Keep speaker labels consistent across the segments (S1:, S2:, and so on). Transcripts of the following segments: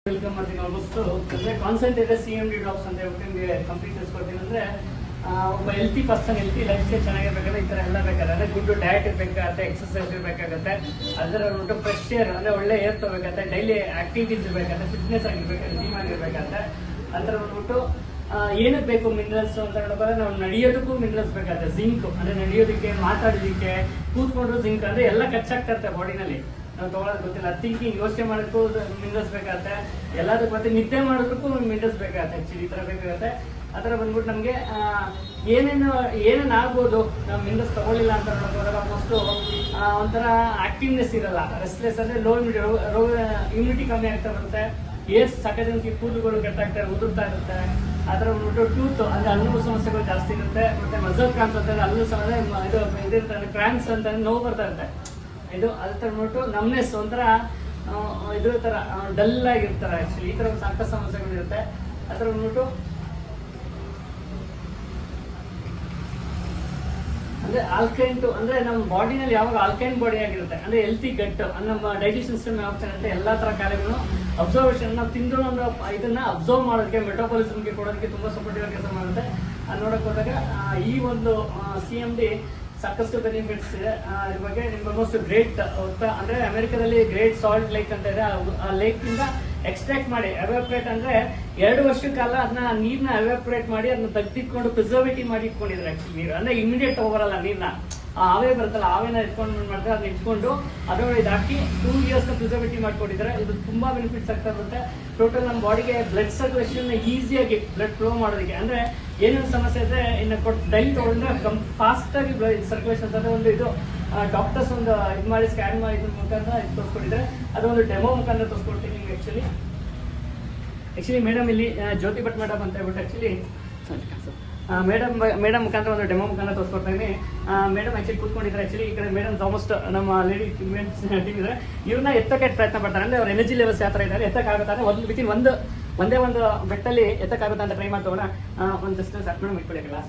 S1: Welcome ಮಾಡ್ತೀನಿ. Almost ಅಂದರೆ concentrated CMD drops ಅಂತ ಹೇಳ್ಬಿಟ್ಟು ನಿಮಗೆ ಕಂಪ್ಲೀಟ್ ತಿಳಿಸ್ಕೊಡ್ತೀನಿ. ಅಂದರೆ ಒಬ್ಬ healthy person healthy lifestyle ಚೆನ್ನಾಗಿರ್ಬೇಕಾದ್ರೆ ಈ ಥರ ಎಲ್ಲ ಬೇಕಾದ್ರೆ ಅಂದರೆ ಗುಡ್ ಡಯಟ್ ಇರಬೇಕಾಗತ್ತೆ, ಎಕ್ಸಸೈಸ್ ಇರಬೇಕಾಗತ್ತೆ, ಅದರ ಬಿಟ್ಟು ಫ್ರೆಶ್ ಏರ್ ಅಂದರೆ ಒಳ್ಳೆ ಏರ್ ತಗೋಬೇಕಾಗತ್ತೆ, ಡೈಲಿ ಆಕ್ಟಿವಿಟೀಸ್ ಇರಬೇಕಾಗತ್ತೆ, ಫಿಟ್ನೆಸ್ ಆಗಿರ್ಬೇಕಾದ್ರೆ, ಜಿಮ್ ಆಗಿರ್ಬೇಕಾಗತ್ತೆ. ಅದರ ಬಂದ್ಬಿಟ್ಟು ಏನಕ್ಕೆ ಬೇಕು ಮಿನರಲ್ಸ್ ಅಂತ ಹೇಳೋದಾದ್ರೆ ನಾವು ನಡೆಯೋದಕ್ಕೂ ಮಿನರಲ್ಸ್ ಬೇಕಾಗುತ್ತೆ. ಜಿಂಕ್ ಅಂದರೆ ನಡೆಯೋದಕ್ಕೆ, ಮಾತಾಡೋದಕ್ಕೆ, ಕೂತ್ಕೊಂಡ್ರು ಜಿಂಕ್ ಅಂದರೆ ಎಲ್ಲ ಖರ್ಚಾಗ್ತಾ ಇರುತ್ತೆ ಬಾಡಿನಲ್ಲಿ. ನಾವು ತೊಗೊಳೋದು ಗೊತ್ತಿಲ್ಲ, ಥಿಂಕಿಂಗ್ ಯೋಚನೆ ಮಾಡೋದಕ್ಕೂ ಮಿನರಲ್ಸ್ ಬೇಕಾಗತ್ತೆ, ಎಲ್ಲದಕ್ಕೂ ಮತ್ತೆ ನಿದ್ದೆ ಮಾಡೋದಕ್ಕೂ ಮಿನರಲ್ಸ್ ಬೇಕಾಗತ್ತೆ. ಆ್ಯಕ್ಚುಲಿ ಈ ಥರ ಬೇಕಾಗುತ್ತೆ. ಆ ಥರ ಬಂದ್ಬಿಟ್ಟು ನಮಗೆ ಏನೇನು ಆಗ್ಬೋದು ನಾವು ಮಿನರಲ್ಸ್ ತೊಗೊಳ್ಳಿಲ್ಲ ಅಂತ ಹೇಳೋದಾಗ ಆಲ್ಮೋಸ್ಟು ಒಂಥರ ಆಕ್ಟಿವ್ನೆಸ್ ಇರಲ್ಲ, ರೆಸ್ಟ್ಲೆಸ್ ಅಂದರೆ ಲೋ ಇಮ್ಯುನಿಟಿ ಕಮ್ಮಿ ಆಗ್ತಾ ಬರುತ್ತೆ, ಏಜ್ ಸಕಜನ್ಸಿ ಕೂದಲುಗಳು ಕೆಟ್ಟಾಗ್ತಾ ಉದುರ್ತಾ ಇರುತ್ತೆ. ಆ ಥರ ಬಂದ್ಬಿಟ್ಟು ಟೂತ್ ಅಂದರೆ ಹಲ್ಲು ಸಮಸ್ಯೆಗಳು ಜಾಸ್ತಿ ಇರುತ್ತೆ. ಮತ್ತು ಮಸಲ್ ಕ್ರಾಂಪ್ಸ್ ಅಂತಂದರೆ ಹಲ್ಲು ಸಮಸ್ಯೆ ಇದಿರ್ತಾರೆ, ಕ್ರಾಂಪ್ಸ್ ಅಂತಂದರೆ ನೋವು ಬರ್ತಾ ಇರುತ್ತೆ. ಇದು ಅದ್ರ ಬಂದ್ಬಿಟ್ಟು ನಮ್ನೆಸ್ ಒಂಥರ ಇದ್ರ ಥರ ಡಲ್ ಆಗಿರ್ತಾರೆ. ಆ್ಯಕ್ಚುಲಿ ಈ ಥರ ಸಾಕಷ್ಟು ಸಮಸ್ಯೆಗಳಿರುತ್ತೆ. ಆ ಥರ ಬಂದ್ಬಿಟ್ಟು ಅಂದರೆ ಆಲ್ಕೈನ್ ಅಂದರೆ ನಮ್ಮ ಬಾಡಿನಲ್ಲಿ ಯಾವಾಗ ಆಲ್ಕೈನ್ ಬಾಡಿ ಆಗಿರುತ್ತೆ ಅಂದರೆ ಹೆಲ್ತಿ ಗಟ್, ನಮ್ಮ ಡೈಜೆಷನ್ ಸಿಸ್ಟಮ್ ಯಾವ ಚೆನ್ನಾಗಿರುತ್ತೆ, ಎಲ್ಲ ಥರ ಕಾರ್ಯಗಳನ್ನು ಅಬ್ಸರ್ವೇಷನ್ ನಾವು ತಿಂದು ಒಂದು ಇದನ್ನ ಅಬ್ಸರ್ವ್ ಮಾಡೋದಕ್ಕೆ, ಮೆಟಾಬಾಲಿಸಮ್ಗೆ ಕೊಡೋದಕ್ಕೆ ತುಂಬ ಸಪೋರ್ಟಿವ್ ಕೆಲಸ ಮಾಡುತ್ತೆ. ಅದು ನೋಡೋಕೆ ಹೋದಾಗ ಈ ಒಂದು CMD ಸಾಕಷ್ಟು ಬೆನಿಫಿಟ್ಸ್ ಇದೆ. ಇದ್ರ ಬಗ್ಗೆ ನಿಮ್ಗೆ ಆಲ್ಮೋಸ್ಟ್ ಗ್ರೇಟ್ ಅಂದರೆ ಅಮೆರಿಕದಲ್ಲಿ ಗ್ರೇಟ್ ಸಾಲ್ಟ್ ಲೇಕ್ ಅಂತ ಇದೆ. ಆ ಲೇಕಿಂದ ಎಕ್ಸ್ಟ್ರಾಕ್ಟ್ ಮಾಡಿ ಎವಾಪ್ರೇಟ್ ಅಂದರೆ 2 ವರ್ಷದ ಕಾಲ ಅದನ್ನ ನೀರನ್ನ ಎವಾಪ್ರೇಟ್ ಮಾಡಿ ಅದನ್ನ ತೆಗೆದಿಟ್ಕೊಂಡು ಪ್ರಿಸರ್ವೇಟಿವ್ ಮಾಡಿ ಇಟ್ಕೊಂಡಿದ್ದಾರೆ. ಆ್ಯಕ್ಚುಲಿ ನೀರು ಅಂದರೆ ಇಮಿಡಿಯೇಟ್ ತಗೋಬರಲ್ಲ ನೀರನ್ನ, ಆವೇ ಬರುತ್ತಲ್ಲ ಆವೇನ ಇಟ್ಕೊಂಡು ಮಾಡ್ತಾರೆ, ಅದನ್ನ ಇಟ್ಕೊಂಡು ಅದರೊಳಗೆ ಇದು ಹಾಕಿ 2 ಇಯರ್ಸ್ನ ಪ್ರಿಸರ್ವೇಟಿವ್ ಮಾಡ್ಕೊಂಡಿದ್ದಾರೆ. ಇದು ತುಂಬಾ ಬೆನಿಫಿಟ್ಸ್ ಆಗ್ತಾ ಇರುತ್ತೆ. ಟೋಟಲ್ ನಮ್ಮ ಬಾಡಿಗೆ ಬ್ಲಡ್ ಸರ್ಕ್ಯುಲೇಷನ್ ಈಸಿಯಾಗಿ ಬ್ಲಡ್ ಫ್ಲೋ ಮಾಡೋದಕ್ಕೆ ಅಂದರೆ ಏನೇನು ಸಮಸ್ಯೆ ಇದೆ ಇನ್ನು ಡೈಲಿ ತೊಗೊಂಡ್ರೆ ಫಾಸ್ಟಾಗಿ ಬ್ಲಡ್ ಸರ್ಕ್ಯುಲೇಷನ್ ಅಂತ ಒಂದು ಇದು ಡಾಕ್ಟರ್ಸ್ ಒಂದು ಇದು ಮಾಡಿ ಸ್ಕ್ಯಾನ್ ಮಾಡಿ ಇದ್ರ ಮುಖಾಂತರ ಇದು ತೋರಿಸ್ಕೊಂಡಿದ್ದಾರೆ. ಅದೊಂದು ಡೆಮೋ ಮುಖಾಂತರ ತೋರಿಸ್ಕೊಡ್ತೀನಿ ನಿಮ್ಗೆ. ಆ್ಯಕ್ಚುಲಿ ಮೇಡಮ್ ಇಲ್ಲಿ ಜ್ಯೋತಿ ಭಟ್ ಮೇಡಮ್ ಅಂತ ಹೇಳ್ಬಿಟ್ಟು ಆ್ಯಕ್ಚುಲಿ ಮೇಡಮ್ ಮುಖಾಂತರ ಒಂದು ಡೆಮೋ ಮುಖಾಂತರ ತೋರಿಸ್ಕೊಡ್ತಾ ಇದ್ದೀನಿ. Madam actually ಕೂತ್ಕೊಂಡಿದ್ದಾರೆ. ಆ್ಯಕ್ಚುಲಿ ಈ ಕಡೆ ಮೇಡಮ್ ಆಲ್ಮೋಸ್ಟ್ ನಮ್ಮ ಲೇಡಿ ಟೀಮ್ ಇದ್ದಾರೆ. ಇವ್ರನ್ನ ಎತ್ತಕ್ಕೆ ಪ್ರಯತ್ನ ಪಡ್ತಾರೆ. ಅಂದರೆ ಅವ್ರ ಎನರ್ಜಿ ಲೆವೆಲ್ಸ್ ಯಾವ ಥರ ಇದ್ದಾರೆ, ಎತ್ತಕ್ಕಾಗುತ್ತಾರೆ ಒಂದೇ ಒಂದು ಬೆಟ್ಟಲ್ಲಿ ಎತ್ತಕ್ಕಾಗುತ್ತೆ ಅಂತ ಟ್ರೈ ಮಾಡ್ತೋಣ. ಒಂದು ಜಸ್ಟ್ ಸ್ಟಾರ್ಟ್ ಮಾಡಿ ಇಟ್ಕೊಳ್ಳಿ ಕ್ಲಾಸ್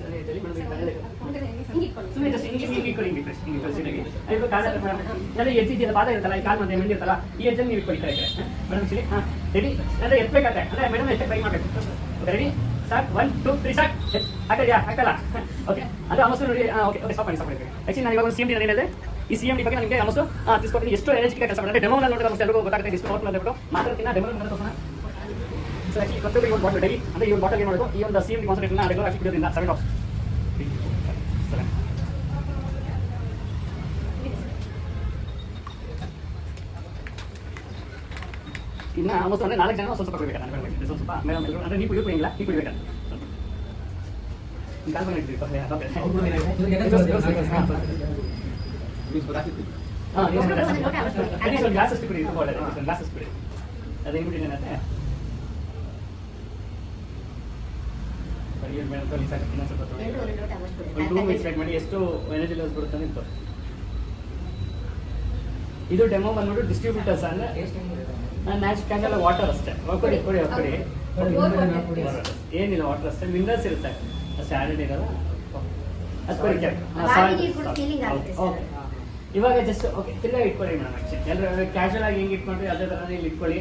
S1: ಎತ್ತಿದೆಯಲ್ಲ, ಪಾದ ಇರುತ್ತಲ್ಲ, ಈ ಕಾಲು ಮತ್ತೆ ಮೆಂಡಿರ್ತಲ್ಲ, ಈ ಎಜ್ಜಲ್ಲಿ ನೀವು ಇಟ್ಕೊಳ್ಳಿ ಕರೆ ಮೇಡಮ್. ಆ್ಯಕ್ಚುಲಿ ರೆಡಿ ಅಂದರೆ ಎತ್ತಬೇಕಾಗತ್ತೆ, ಅಂದರೆ ಮೇಡಮ್ ಎತ್ತಕ್ಕೆ ಟ್ರೈ ಮಾಡಬೇಕು. Ready start 1 2 3 start. ಹಾಕಿದ್ಯಾ? ಹಾಕಲ್ಲ. ಓಕೆ ಅದು ಆಲ್ಮೋಸ್ಟ್ ನೋಡಿ. ಓಕೆ ಸ್ಟಾಪ್ ಮಾಡಿ. ಆ್ಯಕ್ಚುಲಿ ನಾನು ಇವಾಗ ಒಂದು CMD ಏನಿದೆ, ಈ CMD ಬಗ್ಗೆ ನಿಮಗೆ ಆಲ್ಮೋಸ್ಟ್ ತಿಳಿಸ್ಕೊಡ್ತೀನಿ. ಎಷ್ಟು ಎನರ್ಜಿ ಕೆಲಸ ಮಾಡ್ತಾರೆ ಡೆಮೋನಲ್ಲಿ ನೋಡಿದ್ರೆ ಆಲ್ಮೋಸ್ಟ್ ಎಲ್ಲರಿಗೂ ಗೊತ್ತಾಗುತ್ತೆ. ಇಷ್ಟು ನೋಟ್ ಮಾಡಿಬಿಟ್ಟು ಮಾತಾಡ್ತೀನಿ ಡೆಮೋ ತೋರಿಸೋಣ. ಸೊ ಆ್ಯಕ್ಚುಲಿ ಪ್ರತಿಯೊಬ್ಬರಿಗೆ ಒಂದು ಬಾಟಲ್ ಡೈಲಿ ಅಂದರೆ ಈ ಒಂದು ಬಾಟಲ್ ಏನು ಮಾಡೋದು, ಈ ಒಂದು CMD ಕಾನ್ಸಂಟ್ರೇಟ್ನ ರೆಗ್ಯುಲರ್ ಆಗಿ ಬಿಡೋದ್ರಿಂದ 7 ಡ್ರಾಪ್ಸ್. ಇನ್ನು ಆಲ್ಮೋಸ್ಟ್ ಅಂದರೆ 4 ಜನ ಸ್ವಲ್ಪ ಕೊಡಬೇಕಾ ಸ್ವಲ್ಪ ಮೇಡಮ್ ಎಲ್ಲರೂ ಅಂದರೆ ನೀವು ಕುಡಿಯೋಂಗಿಲ್ಲ, ನೀವು ಕುಡಿಬೇಕಾ ಗ್ಲಾಸ್ ಅಷ್ಟು ಕುಡಿ, ಗ್ಲಾಸ್ ಅಷ್ಟು ಕುಡಿ. ಅದೇ ಏನಂತೆ ಒಂದು 2 ಮಿನಿಟ್ಸ್ ವೇಟ್ ಮಾಡಿ ಎಷ್ಟು ಎನರ್ಜಿ ಲೆವೆಲ್ಸ್ ಬರುತ್ತೆ ಅಂತ. ಇದು ಡೆಮೋ ಬಂದ್ಬಿಟ್ಟು ಡಿಸ್ಟ್ರಿಬ್ಯೂಟರ್ಸ್ ಅಂದರೆ ನ್ಯಾಚುರಲ್ ವಾಟರ್ ಅಷ್ಟೇ. ಕೊಡಿ ಏನಿಲ್ಲ, ವಾಟರ್ ಅಷ್ಟೇ, ಮಿನರಲ್ಸ್ ಇರುತ್ತೆ ಅಷ್ಟೇ, ಆ್ಯಡೆಡ್ ಇರಲ್ಲ. ಅದು ಕೊಡಿ. ಇವಾಗ ಜಸ್ಟ್ ಓಕೆ ತಿರ್ಗಾ ಇಟ್ಕೊಳ್ಳಿ ಮೇಡಮ್. ಆ್ಯಕ್ಚುಲಿ ಎಲ್ಲರೂ ಕ್ಯಾಶುವಲ್ ಆಗಿ ಹೆಂಗೆ ಇಟ್ಕೊಂಡ್ರಿ ಅದೇ ಥರ ಇಲ್ಲಿ ಇಟ್ಕೊಳ್ಳಿ.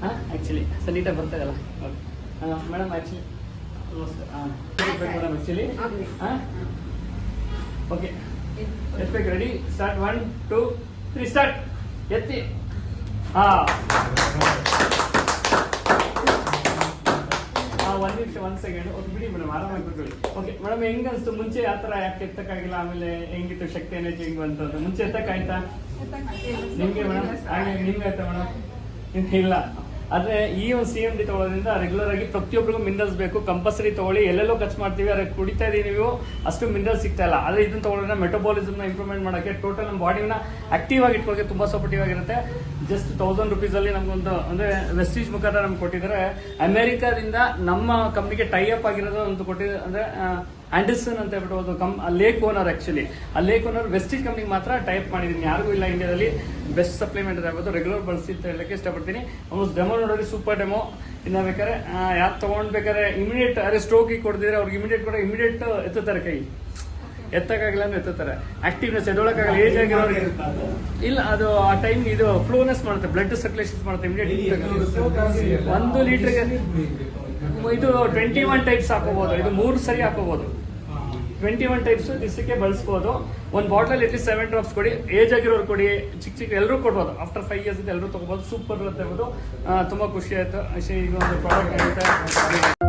S1: ಆ್ಯಕ್ಚುಲಿ ಸೊ ನೀಟಾಗಿ ಬರ್ತಾ ಇದಲ್ಲ madam. Actually madam actually okay ಎತ್ಬೇಕು. Ready start 1 2 3 start. ಎತ್ತಿ. ಒಂದು ನಿಮಿಷ 1 ಸೆಕೆಂಡ್. ಓಕೆ ಬಿಡಿ ಮೇಡಮ್, ಆರಾಮಾಗಿ ಬಿಟ್ಕೊಳ್ಳಿ. ಓಕೆ ಮೇಡಮ್, ಹೆಂಗೆ ಅನಿಸ್ತು ಮುಂಚೆ ಆ ಥರ ಯಾಕೆ ಎತ್ತಕ್ಕಾಗಿಲ್ಲ, ಆಮೇಲೆ ಹೆಂಗಿತ್ತು ಶಕ್ತಿ ಎನರ್ಜಿ ಹೆಂಗೆ ಬಂತು? ಮುಂಚೆ ಎತ್ತಕ್ಕಾಯ್ತಾ ನಿಮಗೆ ಮೇಡಮ್? ಹಾಗೆ ನಿಮ್ಗೆ ಆಯ್ತಾ ಮೇಡಮ್? ಇಲ್ಲ. ಆದರೆ ಈ ಒಂದು CMD ತೊಗೊಳೋದ್ರಿಂದ ರೆಗ್ಯುಲರ್ ಆಗಿ ಪ್ರತಿಯೊಬ್ಬರಿಗೂ ಮಿನರಲ್ಸ್ ಬೇಕು, ಕಂಪಲ್ಸರಿ ತೊಗೊಳ್ಳಿ. ಎಲ್ಲೆಲ್ಲೋ ಖರ್ಚು ಮಾಡ್ತೀವಿ, ಆದರೆ ಕುಡಿತಾ ಇದೀವಿ ನೀವು ಅಷ್ಟು ಮಿನರಲ್ಸ್ ಸಿಗ್ತಾ ಇಲ್ಲ. ಆದರೆ ಇದನ್ನು ತೊಗೊಳೋದ್ರಿಂದ ಮೆಟಬಾಲಿಸಮ್ನ ಇಂಪ್ರೂವ್ಮೆಂಟ್ ಮಾಡೋಕ್ಕೆ, ಟೋಟಲ್ ನಮ್ಮ ಬಾಡಿನ ಆಕ್ಟಿವ್ ಆಗಿ ಇಟ್ಕೊಳ್ಳೋಕೆ ತುಂಬ ಸಪೋರ್ಟಿವ್ ಆಗಿರುತ್ತೆ. ಜಸ್ಟ್ 1000 ರೂಪೀಸಲ್ಲಿ ನಮಗೊಂದು ಅಂದರೆ ವೆಸ್ಟೀಜ್ ಮುಖಾಂತರ ನಮ್ಗೆ ಕೊಟ್ಟಿದ್ದಾರೆ. ಅಮೆರಿಕಾದಿಂದ ನಮ್ಮ ಕಂಪ್ನಿಗೆ ಟೈ ಅಪ್ ಆಗಿರೋದು ಒಂದು ಕೊಟ್ಟಿದ್ದಾರೆ. ಅಂದರೆ ಆಂಡರ್ಸನ್ ಅಂತ ಹೇಳ್ಬಿಟ್ಟು ಒಂದು ಲೇಕ್ ಓನರ್. ಆ್ಯಕ್ಚುಲಿ ಆ ಲೇಕ್ ಓನರ್ ವೆಸ್ಟೀಜ್ ಕಂಪ್ನಿಗೆ ಮಾತ್ರ ಟೈಪ್ ಮಾಡಿದ್ದೀನಿ, ಯಾರಿಗೂ ಇಲ್ಲ ಇಂಡಿಯಾದಲ್ಲಿ. ಬೆಸ್ಟ್ ಸಪ್ಲಿಮೆಂಟ್ ಆಗ್ಬೋದು, ರೆಗ್ಯುಲರ್ ಬಳಸಿ ಅಂತ ಹೇಳಕ್ಕೆ ಇಷ್ಟಪಡ್ತೀನಿ. ಆಲ್ಮೋಸ್ಟ್ ಡೆಮೋ ನೋಡೋರಿ, ಸೂಪರ್ ಡೆಮೋ. ಇನ್ನು ಬೇಕಾದ್ರೆ ಯಾರು ತೊಗೊಂಡ್ಬೇಕಾದ್ರೆ ಇಮಿಡಿಯೇಟ್, ಅದೇ ಸ್ಟ್ರೋಕಿಗೆ ಕೊಡ್ತಿದ್ರೆ ಅವ್ರಿಗೆ ಇಮಿಡಿಯೇಟ್ ಎತ್ತುತ್ತಾರೆ ಕೈ. ಎತ್ತಕ್ಕಾಗಲ್ಲ ಅಂದ್ರೆ ಎತ್ತುತ್ತಾರೆ. ಆಕ್ಟಿವ್ನೆಸ್ ಎದೊಳಕ್ಕಾಗಲ್ಲ ಏಜ್ ಆಗಿರೋರಿಗೆ ಇಲ್ಲ, ಅದು ಆ ಟೈಮ್ ಇದು ಫ್ಲೋನೆಸ್ ಮಾಡುತ್ತೆ, ಬ್ಲಡ್ ಸರ್ಕ್ಯುಲೇಷನ್ ಮಾಡುತ್ತೆ ಇಮಿಡಿಯೇಟ್. 1 ಲೀಟರ್ಗೆ ಇದು 21 ಟೈಪ್ಸ್ ಹಾಕೋಬಹುದು, ಇದು 3 ಸರಿ ಹಾಕೋಬಹುದು. 21 ಟೈಪ್ಸ್ ದಿವಸಕ್ಕೆ ಬಳಸ್ಬೋದು. ಒಂದು ಬಾಟಲ್ ಅಟ್ಲೀಸ್ಟ್ 7 ಡ್ರಾಪ್ಸ್ ಕೊಡಿ. ಏಜ್ ಆಗಿರೋರು ಕೊಡಿ, ಚಿಕ್ಕ ಎಲ್ಲರೂ ಕೊಡ್ಬೋದು. ಆಫ್ಟರ್ 5 ಇಯರ್ಸ್ ಎಲ್ಲರೂ ತಗೋಬಹುದು. ಸೂಪರ್ ಇರುತ್ತೆ. ತುಂಬಾ ಖುಷಿ ಆಯ್ತು. ಈಗ ಒಂದು ಪ್ರಾಡಕ್ಟ್ ಆಗುತ್ತೆ.